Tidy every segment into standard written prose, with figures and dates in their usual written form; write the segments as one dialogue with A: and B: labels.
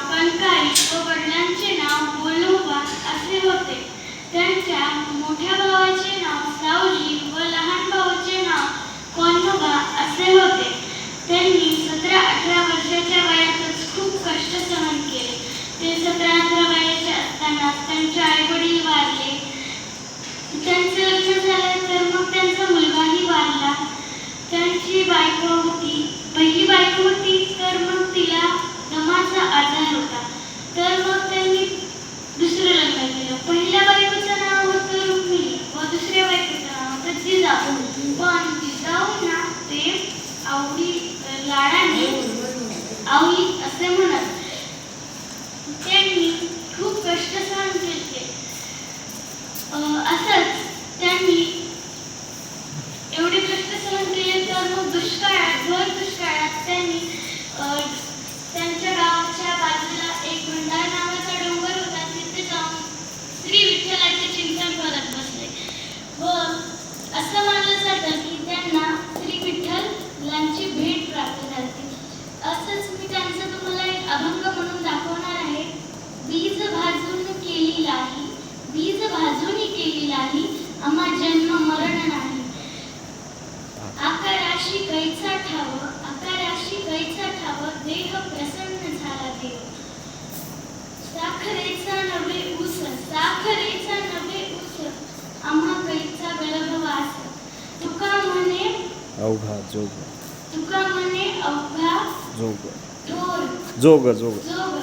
A: कणकारी व वडिलांचे नाव बोलोबा असे होते. त्यांच्या मोठ्या भावाचे नाव सावजी व लहान भावाचे नाव कोंडोबा असे होते. त्यांनी 17-18 वर्षाच्या वयातच खूप कष्ट सहन केले. ते 17-18 वयाचे असताना त्यांचे आईवडील वारले. त्यांचं लग्न झालं तर मग त्यांचा मुलगाही वारला. त्यांची बायको होती, पहिली बायको होती, तर मग तिला दमाचा आजार होता. तर मग त्यांनी दुसरं लग्न केलं. पहिल्या बायकोचं नाव होतं रुक्मिणी व दुसऱ्या बायकोचं नाव होतं जिजाऊ. पण जिजाऊंना ते आवडी लाडाने आवली असे म्हणत. त्यांनी खूप कष्ट सहन केले. असंच त्यांनी एवढे कष्ट सहन केले तर मग भर दुष्काळात त्यांनी त्यांच्या गावाच्या बाजूला एक भंडार नावाचा डोंगर होता. तिथे जाऊन श्री विठ्ठलाचे चिंतन करत बसले व असं मानलं जातं की त्यांना श्री विठ्ठलांची भेट प्राप्त झाली. असंच मी त्यांचा तुम्हाला एक अभंग म्हणून दाखवणार आहे. बीज भाजून केली लाही, बीज भाजून केली लाही, आम्हा जन्म मरण नाही. आकाराशी कैचा ठाव, आकाराशी कैचा ठाव, देह प्रसन्न झाला देव. साखरेचा नव्हे ऊस, साखरेचा नव्हे ऊस, आम्हा कैचा गलभवास. तुका म्हणे
B: अवघा जोग,
A: तुका म्हणे अवघा
B: जोग,
A: थोर
B: जोग जोग,
A: जोग,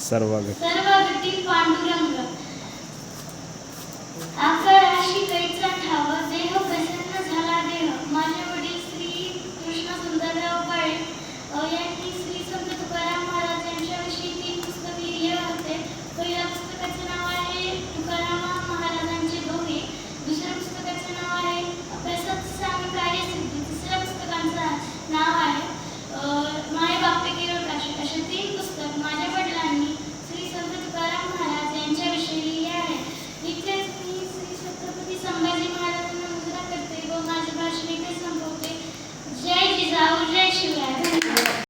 B: सर्वगती
A: सर्वगती पांडुरंग. आकाराशी कैचा